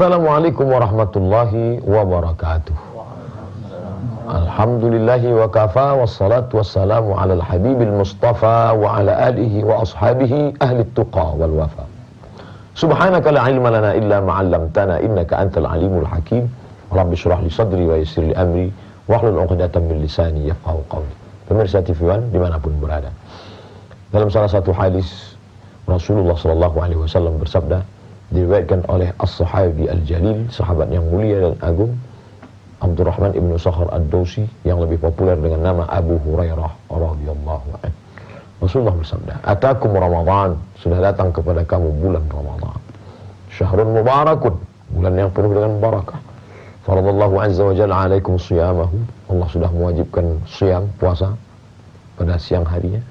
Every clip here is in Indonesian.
Assalamualaikum warahmatullahi wabarakatuh. Alhamdulillahi wa kafa, wassalatu wassalamu ala al-habibil mustafa wa ala alihi wa ashabihi ahli tuqa wal wafa. Subhanaka la ilma lana illa ma'allamtana innaka antal alimul hakim. Rabbi syrah li sadri wa yassir li amri wahlul 'uqdatam min lisani yafqahu qawli. Pemirsa TV One dimanapun berada, dalam salah satu hadis Rasulullah SAW bersabda, diriwayatkan oleh As-Sahabi Al-Jalil, sahabat yang mulia dan agung, Abdurrahman ibnu Sakhar Ad-Dawsi, yang lebih populer dengan nama Abu Hurairah radhiyallahu anhu. Rasulullah bersabda, "Atakum Ramadan, sudah datang kepada kamu bulan Ramadan. Syahrun mubarakun, bulan yang penuh dengan barakah. Faradallahu azza wa jalla alaikum siyamahu, Allah sudah mewajibkan siyam, puasa pada siang harinya.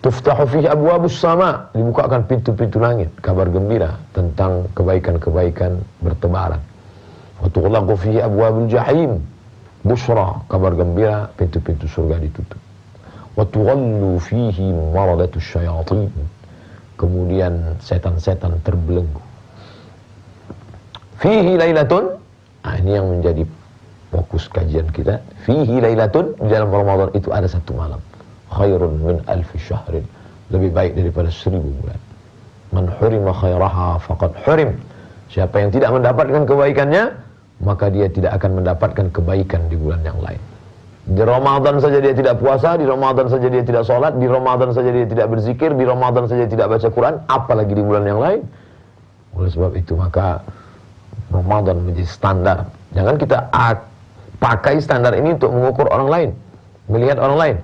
Tuftahu fihi abwabus sama, dibukakan pintu-pintu langit, kabar gembira tentang kebaikan-kebaikan bertebaran. Wa tughlaqu fihi abwabul jahim, busra, kabar gembira, pintu-pintu surga ditutup. Wa tughallu fihi maradatus syayatin, kemudian setan-setan terbelenggu. Fihi lailatun, ini yang menjadi fokus kajian kita. Fihi lailatun, di dalam Ramadan itu ada satu malam, khairun min alfi syahrin, lebih baik daripada 1000 bulan. Man hurima khairaha faqad hurim, siapa yang tidak mendapatkan kebaikannya, maka dia tidak akan mendapatkan kebaikan di bulan yang lain. Di Ramadan saja dia tidak puasa, di Ramadan saja dia tidak sholat, di Ramadan saja dia tidak berzikir, di Ramadan saja tidak baca Quran, apalagi di bulan yang lain. Oleh sebab itu maka Ramadan menjadi standar. Jangan kita pakai standar ini untuk mengukur orang lain, melihat orang lain,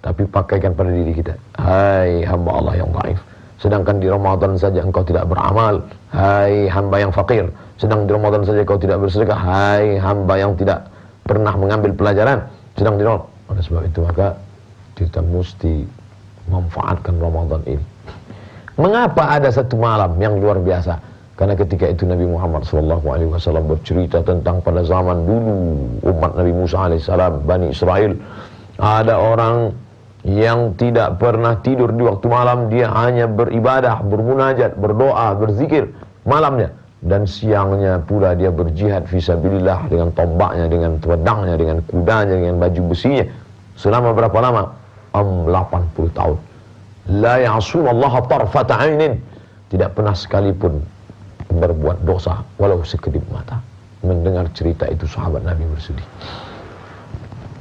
tapi pakaikan pada diri kita. Hai hamba Allah yang dhaif, sedangkan di Ramadan saja engkau tidak beramal. Hai hamba yang fakir, sedang di Ramadan saja kau tidak bersedekah. Hai hamba yang tidak pernah mengambil pelajaran, sedang di Ramadan. Oleh sebab itu maka kita mesti memanfaatkan Ramadan ini. Mengapa ada satu malam yang luar biasa? Karena ketika itu Nabi Muhammad SAW bercerita tentang pada zaman dulu umat Nabi Musa AS, Bani Israel, ada orang yang tidak pernah tidur di waktu malam. Dia hanya beribadah, bermunajat, berdoa, berzikir malamnya, dan siangnya pula dia berjihad fisabilillah dengan tombaknya, dengan pedangnya, dengan kudanya, dengan baju besinya. Selama berapa lama? 80 tahun. La ya'sunallaha tarfata 'ainin, tidak pernah sekalipun berbuat dosa walau sekedip mata. Mendengar cerita itu sahabat Nabi bersedih.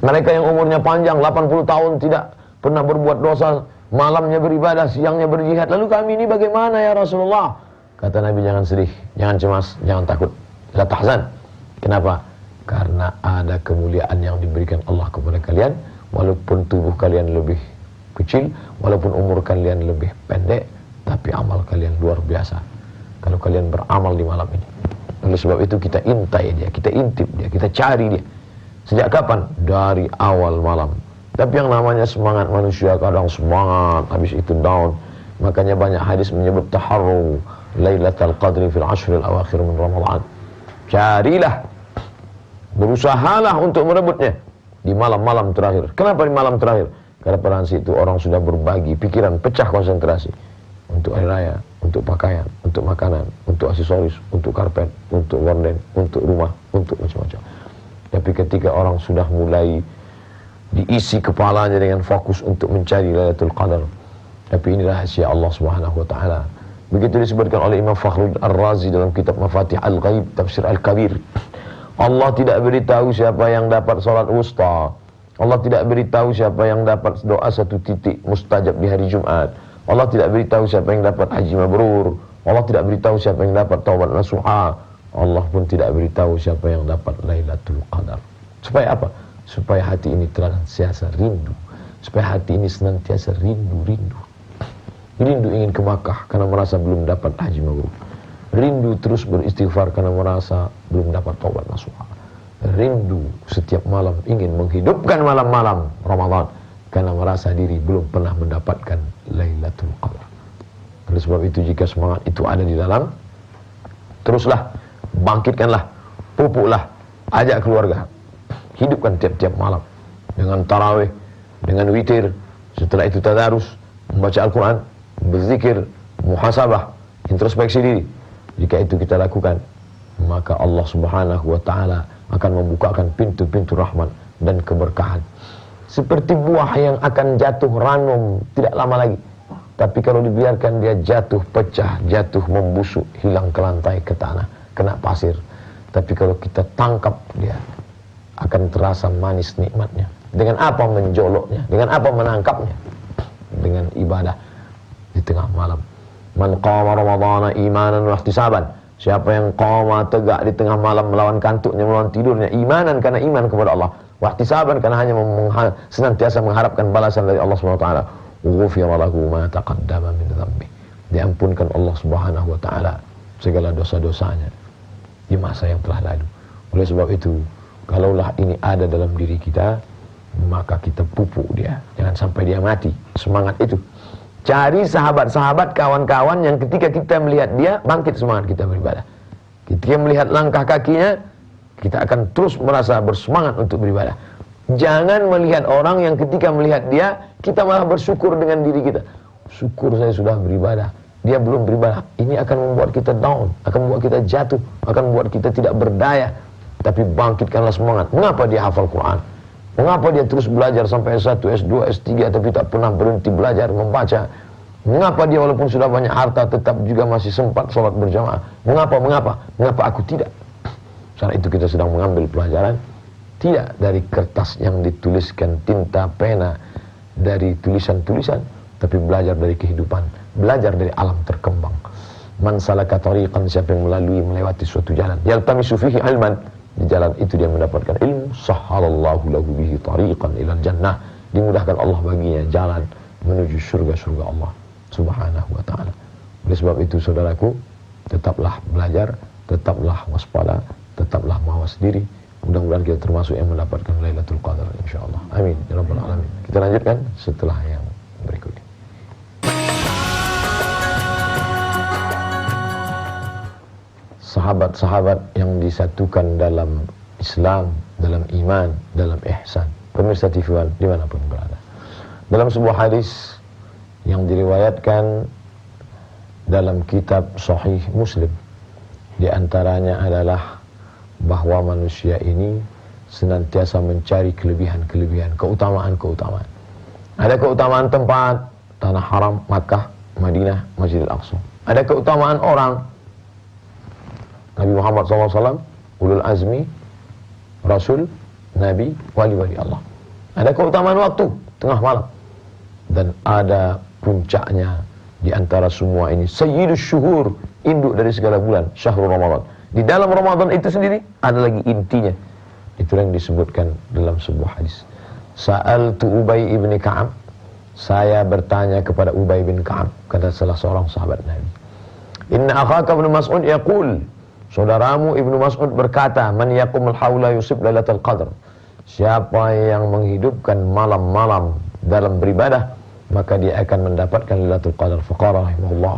Mereka yang umurnya panjang 80 tahun tidak pernah berbuat dosa, malamnya beribadah, siangnya berjihad, lalu kami ini bagaimana ya Rasulullah? Kata Nabi, jangan sedih, jangan cemas, jangan takut, la tahzan. Kenapa? Karena ada kemuliaan yang diberikan Allah kepada kalian, walaupun tubuh kalian lebih kecil, walaupun umur kalian lebih pendek, tapi amal kalian luar biasa kalau kalian beramal di malam ini. Oleh sebab itu kita intai dia, kita intip dia, kita cari dia. Sejak kapan? Dari awal malam. Tapi yang namanya semangat manusia kadang semangat, habis itu down. Makanya banyak hadis menyebut taharru Lailatul Qadri fil ashril awakhir min Ramadan. Carilah, berusahalah untuk merebutnya di malam-malam terakhir. Kenapa di malam terakhir? Karena pada saat itu orang sudah berbagi pikiran, pecah konsentrasi. Untuk hari raya, untuk pakaian, untuk makanan, untuk aksesoris, untuk karpet, untuk gorden, untuk rumah, untuk macam-macam. Tapi ketika orang sudah mulai diisi kepalanya dengan fokus untuk mencari Lailatul Qadar, tapi ini rahasia Allah Subhanahu wa taala. Begitu disebutkan oleh Imam Fakhruddin Ar-Razi dalam kitab Mafatih Al-Ghaib Tafsir Al-Kabir. Allah tidak beritahu siapa yang dapat salat wusta. Allah tidak beritahu siapa yang dapat doa 1 titik mustajab di hari Jumat. Allah tidak beritahu siapa yang dapat haji mabrur. Allah tidak beritahu siapa yang dapat taubat nasuha. Allah pun tidak beritahu siapa yang dapat Lailatul Qadar. Supaya apa? Supaya hati ini senantiasa rindu. Supaya hati ini senantiasa rindu. Rindu ingin ke Makkah karena merasa belum dapat haji mabrur. Rindu terus beristighfar karena merasa belum dapat taubat nasuha. Rindu setiap malam ingin menghidupkan malam-malam Ramadan karena merasa diri belum pernah mendapatkan Lailatul Qadar. Oleh sebab itu jika semangat itu ada di dalam, teruslah, bangkitkanlah, pupuklah, ajak keluarga, hidupkan tiap-tiap malam dengan tarawih, dengan witir, setelah itu tadarus, membaca Al-Quran, berzikir, muhasabah, introspeksi diri. Jika itu kita lakukan, maka Allah Subhanahu wa ta'ala akan membukakan pintu-pintu rahmat dan keberkahan. Seperti buah yang akan jatuh ranum tidak lama lagi. Tapi kalau dibiarkan dia jatuh pecah, jatuh membusuk, hilang ke lantai, ke tanah, kena pasir. Tapi kalau kita tangkap dia, akan terasa manis nikmatnya. Dengan apa menjoloknya? Dengan apa menangkapnya? Dengan ibadah di tengah malam. Man qama ramadhana imanan wa ihtisaban. Siapa yang qama tegak di tengah malam melawan kantuknya, melawan tidurnya, imanan karena iman kepada Allah, wa ihtisaban karena hanya senantiasa mengharapkan balasan dari Allah Subhanahu wa taala. Ghufira lahu ma taqaddama min dhanbi. Diampunkan Allah Subhanahu wa taala segala dosa-dosanya di masa yang telah lalu. Oleh sebab itu, kalaulah ini ada dalam diri kita, maka kita pupuk dia. Jangan sampai dia mati semangat itu. Cari sahabat-sahabat, kawan-kawan yang ketika kita melihat dia, bangkit semangat kita beribadah. Ketika melihat langkah kakinya, kita akan terus merasa bersemangat untuk beribadah. Jangan melihat orang yang ketika melihat dia, kita malah bersyukur dengan diri kita. Syukur saya sudah beribadah, dia belum beribadah. Ini akan membuat kita down, akan membuat kita jatuh, akan membuat kita tidak berdaya. Tapi bangkitkanlah semangat. Mengapa dia hafal Quran? Mengapa dia terus belajar sampai S1, S2, S3 tapi tak pernah berhenti belajar membaca? Mengapa dia walaupun sudah banyak harta tetap juga masih sempat sholat berjamaah? Mengapa aku tidak? Saat itu kita sedang mengambil pelajaran tidak dari kertas yang dituliskan tinta pena, dari tulisan-tulisan, tapi belajar dari kehidupan, belajar dari alam terkembang. Man salaka tariqan, siapa yang melewati suatu jalan, yaltamisu fihi ilman, di jalan itu dia mendapatkan ilmu, sahhalallahu lahu bihi tariqan ilal jannah, dimudahkan Allah baginya jalan menuju surga-surga Allah Subhanahu wa ta'ala. Oleh sebab itu saudaraku, tetaplah belajar, tetaplah waspada, tetaplah mawas diri. Mudah-mudahan kita termasuk yang mendapatkan Lailatul Qadar insyaallah. Amin ya rabbal alamin. Kita lanjutkan setelah yang berikut ini. Sahabat-sahabat yang disatukan dalam Islam, dalam iman, dalam ihsan. Pemirsa TV One dimanapun berada. Dalam sebuah hadis yang diriwayatkan dalam kitab Sahih Muslim, di antaranya adalah bahwa manusia ini senantiasa mencari kelebihan-kelebihan, keutamaan-keutamaan. Ada keutamaan tempat, tanah haram, Makkah, Madinah, Masjidil Aqsa. Ada keutamaan orang, Nabi Muhammad SAW, ulul azmi, Rasul, Nabi, wali-wali Allah. Ada keutamaan waktu, tengah malam. Dan ada puncaknya di antara semua ini, Sayyidus Syuhur, induk dari segala bulan, Syahrul Ramadan. Di dalam Ramadan itu sendiri, ada lagi intinya. Itu yang disebutkan dalam sebuah hadis. Sa'altu Ubay ibn Ka'ab, saya bertanya kepada Ubay bin Ka'ab, kata salah seorang sahabat Nabi. Inna akhaka ibn Mas'ud yaqul, saudaramu Ibnu Mas'ud berkata, man yaqumul haula yusib lailatul qadar. Siapa yang menghidupkan malam-malam dalam beribadah, maka dia akan mendapatkan Lailatul Qadar. Faqala rahimahullah,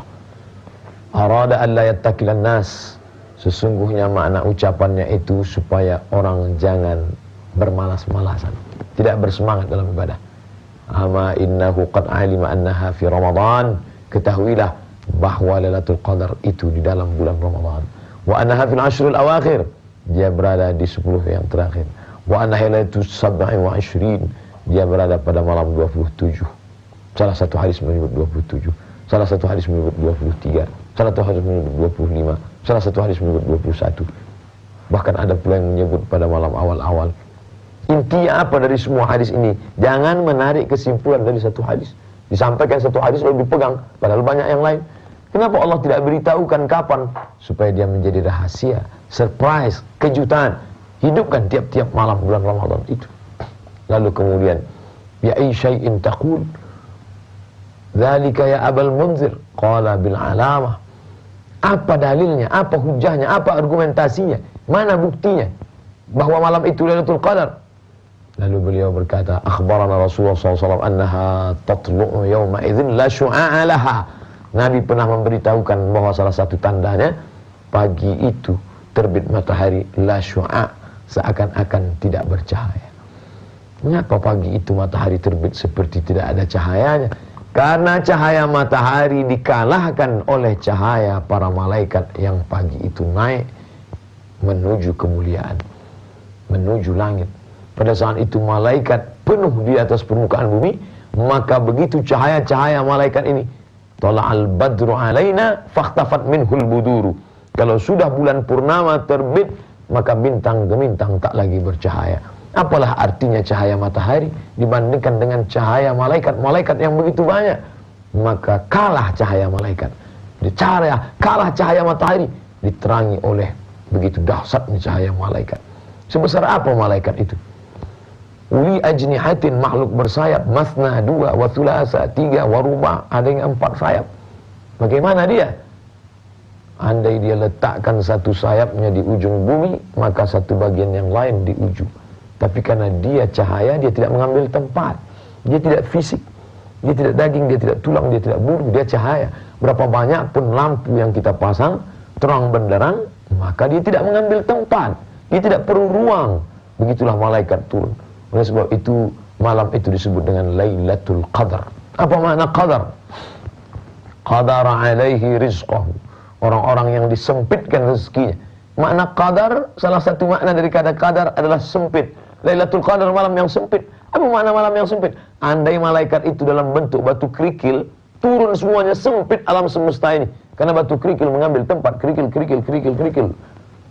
arada an la yattakilan nas, sesungguhnya makna ucapannya itu supaya orang jangan bermalas-malasan, tidak bersemangat dalam ibadah. Ama innahu qad alima annaha fi Ramadan, ketahuilah bahwa Lailatul Qadar itu di dalam bulan Ramadan. Wa annaha fil ashril awakhir, dia berada di 10 yang terakhir. Wa annaha lailatul 27, dia berada pada malam 27. Salah satu hadis menyebut 27, salah satu hadis menyebut 23, salah satu hadis menyebut 25, salah satu hadis menyebut 21. Bahkan ada pula yang menyebut pada malam awal-awal. Intinya apa dari semua hadis ini? Jangan menarik kesimpulan dari satu hadis. Disampaikan satu hadis lalu dipegang, padahal banyak yang lain. Kenapa Allah tidak beritahukan kapan? Supaya dia menjadi rahasia, surprise, kejutan. Hidupkan tiap-tiap malam bulan Ramadan itu. Lalu kemudian, ya ay syai'in taqul, dzalika ya Abul Munzir, qala bil alamah. Apa dalilnya? Apa hujahnya? Apa argumentasinya? Mana buktinya bahwa malam itu Lailatul Qadar? Lalu beliau berkata, akhbarana Rasulullah SAW annaha tatlu'u yawma idzin la syu'a'a laha. Nabi pernah memberitahukan bahwa salah satu tandanya pagi itu terbit matahari la syu'a, seakan-akan tidak bercahaya. Mengapa pagi itu matahari terbit seperti tidak ada cahayanya? Karena cahaya matahari dikalahkan oleh cahaya para malaikat yang pagi itu naik menuju kemuliaan, menuju langit. Pada saat itu malaikat penuh di atas permukaan bumi, maka begitu cahaya-cahaya malaikat ini, tala'al badru alaina fakhtafat minhul buduru. Kalau sudah bulan purnama terbit, maka bintang gemintang tak lagi bercahaya. Apalah artinya cahaya matahari dibandingkan dengan cahaya malaikat yang begitu banyak? Maka kalah cahaya malaikat. Kalah cahaya matahari diterangi oleh begitu dahsyatnya cahaya malaikat. Sebesar apa malaikat itu? Uli ajnihatin, makhluk bersayap, masna, 2, wa thulasa, 3, wa ruba', ada yang 4 sayap. Bagaimana dia? Andai dia letakkan satu sayapnya di ujung bumi, maka satu bagian yang lain di ujung. Tapi karena dia cahaya, dia tidak mengambil tempat. Dia tidak fisik, dia tidak daging, dia tidak tulang, dia tidak bulu, dia cahaya. Berapa banyak pun lampu yang kita pasang, terang benderang, maka dia tidak mengambil tempat. Dia tidak perlu ruang. Begitulah malaikat turun. Oleh sebab itu, malam itu disebut dengan Lailatul Qadar. Apa makna qadar? Qadara alaihi rizqahu. Orang-orang yang disempitkan rezekinya. Makna qadar, salah satu makna dari kata qadar adalah sempit. Lailatul Qadar, malam yang sempit. Apa makna malam yang sempit? Andai malaikat itu dalam bentuk batu kerikil, turun semuanya, sempit alam semesta ini. Karena batu kerikil mengambil tempat, kerikil.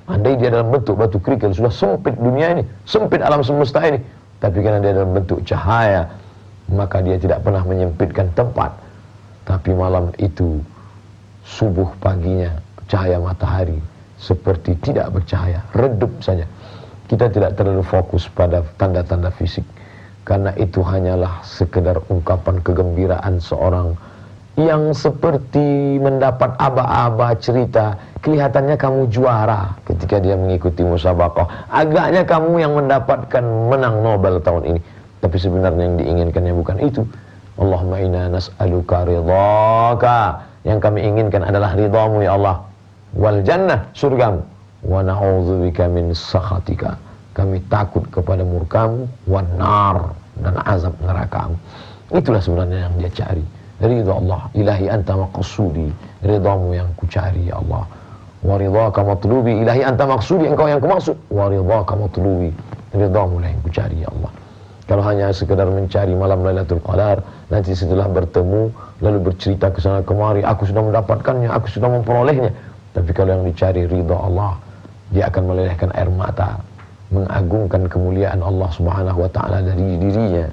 Andai dia dalam bentuk batu kerikil, sudah sempit dunia ini, sempit alam semesta ini. Tapi karena dia dalam bentuk cahaya, maka dia tidak pernah menyempitkan tempat. Tapi malam itu, subuh paginya, cahaya matahari seperti tidak bercahaya, redup saja. Kita tidak terlalu fokus pada tanda-tanda fisik, karena itu hanyalah sekedar ungkapan kegembiraan seorang yang seperti mendapat aba-aba cerita. Kelihatannya kamu juara ketika dia mengikuti musabaqah, agaknya kamu yang mendapatkan menang Nobel tahun ini. Tapi sebenarnya yang diinginkannya bukan itu. Allahumma inna nas'aluka ridhaka, yang kami inginkan adalah ridhamu ya Allah, wal jannah, surgamu, wa na'udzubika min sakhatika, kami takut kepada murkamu, wan nar, dan azab nerakamu. Itulah sebenarnya yang dia cari, ridha Allah. Ilahi anta maqsudi, ridhamu yang ku cari ya Allah. Wa ridhaka matlubi, ilahi anta maqsudi, engkau yang ku maksud. Wa ridhaka matlubi, ridhamu lah yang ku cari ya Allah. Kalau hanya sekedar mencari malam Lailatul Qadar, nanti setelah bertemu lalu bercerita ke sana kemari, aku sudah mendapatkannya, aku sudah memperolehnya. Tapi kalau yang dicari ridha Allah, dia akan melelehkan air mata, mengagungkan kemuliaan Allah Subhanahu wa taala dari dirinya,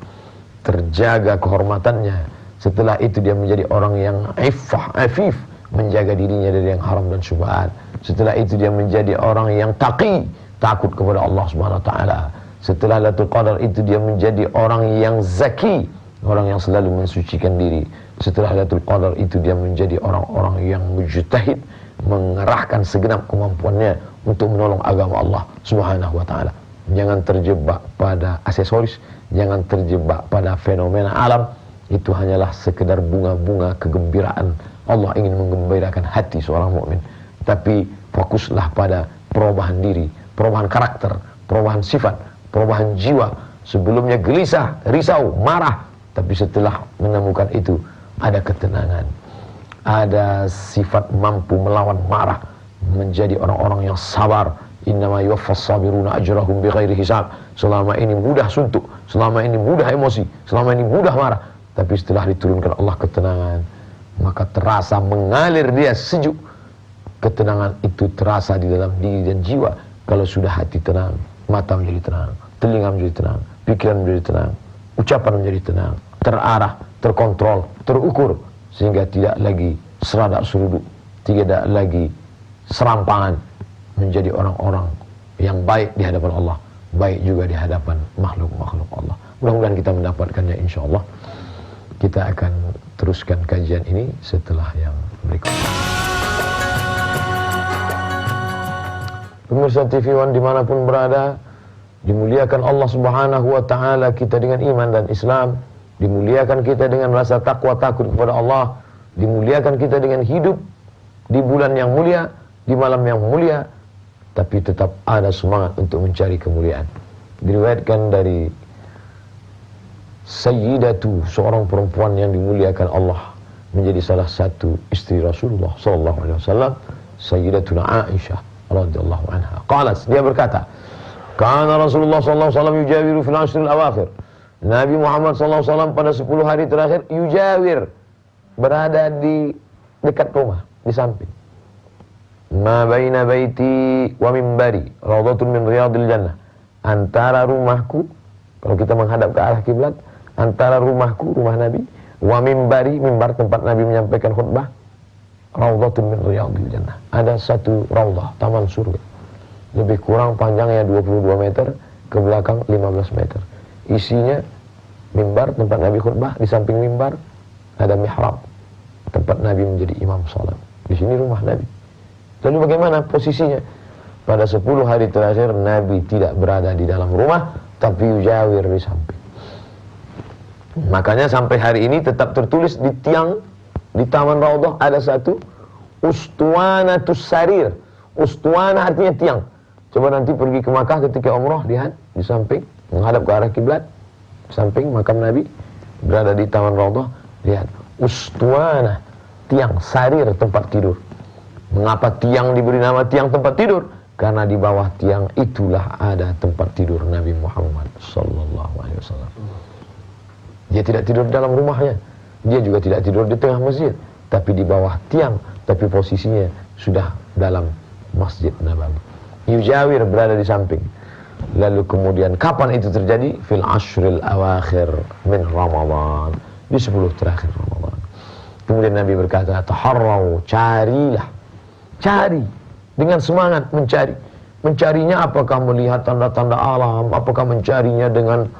terjaga kehormatannya. Setelah itu dia menjadi orang yang afif, menjaga dirinya dari yang haram dan syubhat. Setelah itu dia menjadi orang yang taqi, takut kepada Allah Subhanahu wa taala. Setelah Lailatul Qadar itu dia menjadi orang yang zaki, orang yang selalu mensucikan diri. Setelah Lailatul Qadar itu dia menjadi orang-orang yang mujtahid, mengerahkan segenap kemampuannya untuk menolong agama Allah Subhanahu wa taala. Jangan terjebak pada aksesoris, jangan terjebak pada fenomena alam. Itu hanyalah sekedar bunga-bunga kegembiraan. Allah ingin menggembirakan hati seorang mukmin. Tapi fokuslah pada perubahan diri, perubahan karakter, perubahan sifat, perubahan jiwa. Sebelumnya gelisah, risau, marah, tapi setelah menemukan itu ada ketenangan, ada sifat mampu melawan marah, menjadi orang-orang yang sabar. Innama yuwaffas sabiruna ajrahum bighairi hisab. Selama ini mudah suntuk, selama ini mudah emosi, selama ini mudah marah, tapi setelah diturunkan Allah ketenangan, maka terasa mengalir dia sejuk. Ketenangan itu terasa di dalam diri dan jiwa. Kalau sudah hati tenang, mata menjadi tenang, telinga menjadi tenang, pikiran menjadi tenang, ucapan menjadi tenang, terarah, terkontrol, terukur, sehingga tidak lagi seradak seruduk, tidak lagi serampangan, menjadi orang-orang yang baik di hadapan Allah, baik juga di hadapan makhluk-makhluk Allah. Mudah-mudahan kita mendapatkannya, insya Allah. Kita akan teruskan kajian ini setelah yang berikut. Pemirsa TV One dimanapun berada, dimuliakan Allah Subhanahu wa ta'ala kita dengan iman dan Islam, dimuliakan kita dengan rasa takwa takut kepada Allah, dimuliakan kita dengan hidup di bulan yang mulia, di malam yang mulia, tapi tetap ada semangat untuk mencari kemuliaan. Diriwayatkan dari Sayyidatu, seorang perempuan yang dimuliakan Allah, menjadi salah satu istri Rasulullah sallallahu alaihi wasallam, Sayyidatuna Aisyah radhiyallahu anha. Qalat, dia berkata, kana Rasulullah sallallahu alaihi wasallam yujawiru fil ashril awakhir. Nabi Muhammad sallallahu alaihi wasallam pada 10 hari terakhir yujawir, berada di dekat rumah, di samping. Ma baina baiti wa mimbari raudhatun min riyadil jannah. Antara rumahku, kalau kita menghadap ke arah kiblat, antara rumahku, rumah Nabi, wa mimbari, mimbar tempat Nabi menyampaikan khutbah, raudhatun min riyadil jannah. Ada satu raudhah, taman surga. Lebih kurang panjangnya 22 meter, ke belakang 15 meter. Isinya mimbar tempat Nabi khutbah, di samping mimbar ada mihrab, tempat Nabi menjadi imam salat. Di sini rumah Nabi. Lalu bagaimana posisinya? Pada 10 hari terakhir Nabi tidak berada di dalam rumah, tapi yujawir di samping. Makanya sampai hari ini tetap tertulis di tiang di Taman Raudhah ada satu ustuanatus sarir. Ustuana artinya tiang. Coba nanti pergi ke Makkah ketika umrah, lihat di samping menghadap ke arah kiblat, samping makam Nabi, berada di Taman Raudhah, lihat ustuana, tiang, sarir, tempat tidur. Mengapa tiang diberi nama tiang tempat tidur? Karena di bawah tiang itulah ada tempat tidur Nabi Muhammad sallallahu alaihi wasallam. Dia tidak tidur dalam rumahnya, dia juga tidak tidur di tengah masjid, tapi di bawah tiang, tapi posisinya sudah dalam Masjid Nabawi. Yujawir, berada di samping. Lalu kemudian kapan itu terjadi? Fil ashril awakhir min Ramadan, di 10 terakhir Ramadan. Kemudian Nabi berkata, taharraw, carilah, cari dengan semangat mencari. Mencarinya apakah melihat tanda-tanda alam, apakah mencarinya dengan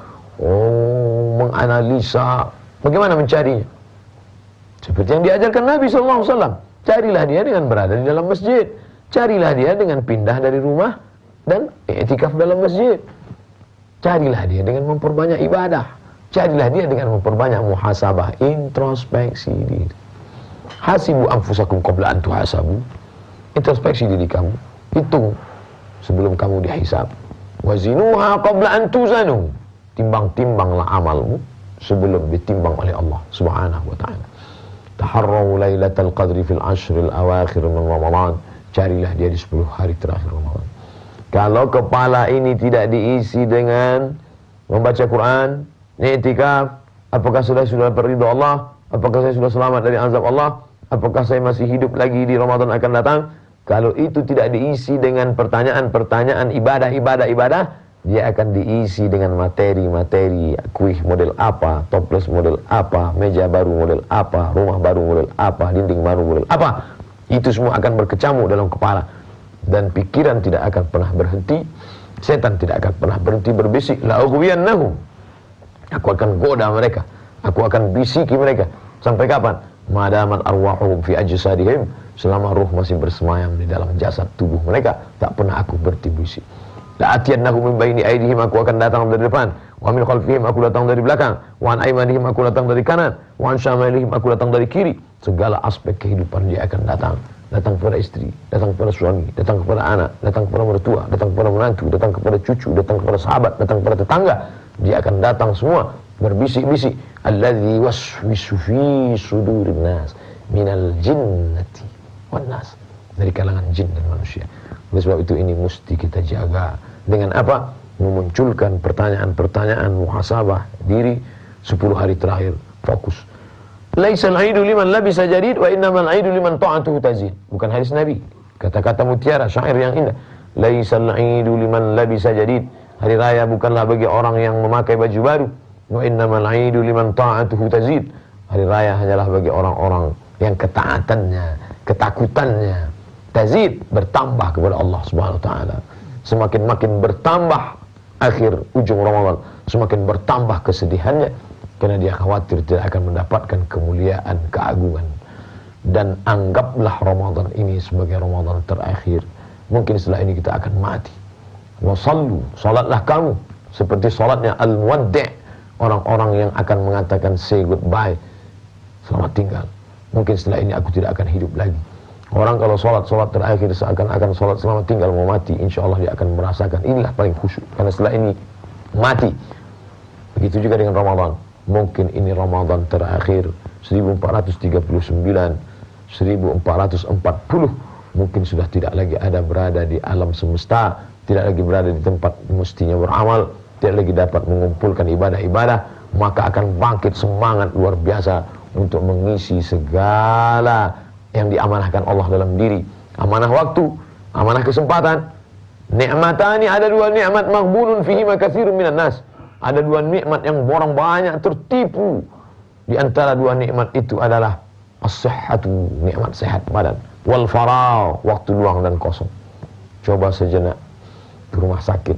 menganalisa, bagaimana mencarinya? Seperti yang diajarkan Nabi SAW. Carilah dia dengan berada di dalam masjid, carilah dia dengan pindah dari rumah dan i'tikaf dalam masjid, carilah dia dengan memperbanyak ibadah, carilah dia dengan memperbanyak muhasabah, introspeksi diri. Hasibu anfusakum qabla an tuhasabu, introspeksi diri kamu, hitung sebelum kamu dihisab. Wazinuha qabla an tuzanu, timbang-timbanglah amalmu sebelum ditimbang oleh Allah Subhanahu wa taala. Taharraw lailatal qadri fil ashril awakhir min Ramadan, carilah dia di 10 hari terakhir Ramadan. Kalau kepala ini tidak diisi dengan membaca Quran, i'tikaf, apakah sudah berridho Allah? Apakah saya sudah selamat dari azab Allah? Apakah saya masih hidup lagi di Ramadan akan datang? Kalau itu tidak diisi dengan pertanyaan-pertanyaan ibadah, dia akan diisi dengan materi-materi, kuih model apa, toples model apa, meja baru model apa, rumah baru model apa, dinding baru model apa. Itu semua akan berkecamuk dalam kepala, dan pikiran tidak akan pernah berhenti, setan tidak akan pernah berhenti berbisik. La ughwiyannahum, aku akan goda mereka, aku akan bisiki mereka. Sampai kapan? Madamat arwahuhum fi ajsadihim, selama ruh masih bersemayam di dalam jasad tubuh mereka, tak pernah aku berhenti bisik. La atiyannahum min baini aydihim, aku akan datang dari depan, wa min khalfihim, aku datang dari belakang, wa an aymanihim, aku datang dari kanan, wa an syamalihim, aku datang dari kiri. Segala aspek kehidupan dia akan datang. Datang kepada istri, datang kepada suami, datang kepada anak, datang kepada mertua, datang kepada menantu, datang kepada cucu, datang kepada sahabat, datang kepada tetangga. Dia akan datang semua berbisik-bisik. Alladzi waswisu fi sudurin nas minal jinnati wan nas, dari kalangan jin dan manusia. Oleh sebab itu ini mesti kita jaga. Dengan apa? Memunculkan pertanyaan-pertanyaan muhasabah diri 10 hari terakhir. Fokus. Laisal aidu liman labisa jadid wa innamal aidu liman ta'atuhu tazid. Bukan hadis Nabi. Kata-kata mutiara, syair yang indah. Laisal aidu liman labisa jadid. Hari raya bukanlah bagi orang yang memakai baju baru. Wa innamal aidu liman ta'atuhu tazid. Hari raya hanyalah bagi orang-orang yang ketaatannya, ketakutannya tazid, bertambah kepada Allah Subhanahu wa taala. Semakin-makin bertambah akhir ujung Ramadan, semakin bertambah kesedihannya, karena dia khawatir tidak akan mendapatkan kemuliaan, keagungan. Dan anggaplah Ramadan ini sebagai Ramadan terakhir. Mungkin setelah ini kita akan mati. Wasallu, salatlah kamu seperti salatnya al-muwaddi', orang-orang yang akan mengatakan say goodbye, selamat tinggal. Mungkin setelah ini aku tidak akan hidup lagi. Orang kalau sholat terakhir seakan-akan sholat selamat tinggal, mau mati, insya Allah dia akan merasakan inilah paling khusyuk, karena setelah ini mati. Begitu juga dengan Ramadan. Mungkin ini Ramadan terakhir 1439, 1440, mungkin sudah tidak lagi ada berada di alam semesta, tidak lagi berada di tempat mestinya beramal, tidak lagi dapat mengumpulkan ibadah-ibadah, maka akan bangkit semangat luar biasa untuk mengisi segala yang diamanahkan Allah dalam diri. Amanah waktu, amanah kesempatan. Ni'matani, ada dua nikmat maghbunun fihi katsirun minan nas. Ada dua nikmat yang orang banyak tertipu. Di antara dua nikmat itu adalah as-sihhatu, nikmat sehat badan, wal faragh, waktu luang dan kosong. Coba sejenak ke rumah sakit,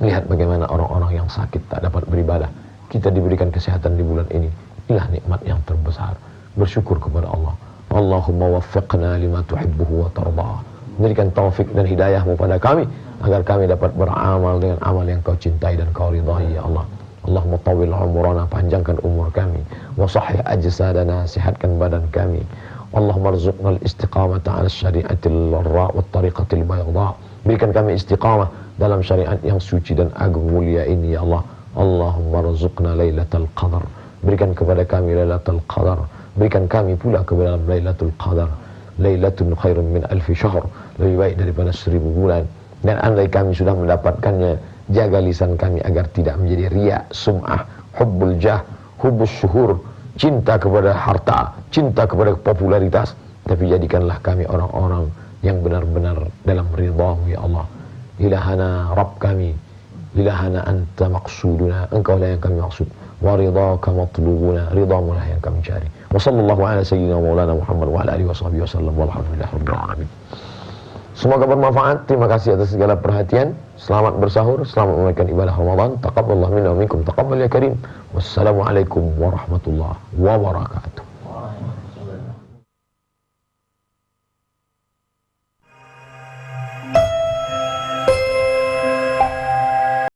lihat bagaimana orang-orang yang sakit tak dapat beribadah. Kita diberikan kesehatan di bulan ini. Inilah nikmat yang terbesar. Bersyukur kepada Allah. Allahumma waffiqna lima tuhibbuhu wa tardah. Berikan taufik dan hidayahmu pada kami agar kami dapat beramal dengan amal yang kau cintai dan kau ridhai, ya Allah. Allahumma tawil umurana, panjangkan umur kami. Wa sahih ajsadana, sehatkan badan kami. Allahumma rzuqna al-istiqamata 'ala syari'atil ra' wa tariqatil bayda. Berikan kami istiqamah dalam syariat yang suci dan agung mulia ini, ya Allah. Allahumma rzuqna lailatul qadar. Berikan kepada kami lailatul qadar. Berikan kami pula ke dalam lailatul qadar. Lailatun khairun min alfi syahr, lebih baik daripada 1000 bulan. Dan andai kami sudah mendapatkannya, jaga lisan kami agar tidak menjadi riya, sum'ah, hubbul jah, hubbus syuhur, cinta kepada harta, cinta kepada popularitas. Tapi jadikanlah kami orang-orang yang benar-benar dalam ridhamu, ya Allah. Ilahana, Rabb kami, ilahana anta maqsuduna, engkau lah yang kami maksud. Wa ridhaka matlubuna, ridhamu lah yang kami cari. Wa sallallahu ala sayyidina maulana Muhammad wa ala alihi wa sahbihi wasallam, walhamdulillahi rabbil alamin. Semoga bermanfaat. Terima kasih atas segala perhatian. Selamat bersahur, selamat menunaikan ibadah Ramadan. Taqabbalallahu minna wa minkum, taqabbal ya karim. Wassalamualaikum warahmatullahi wabarakatuh.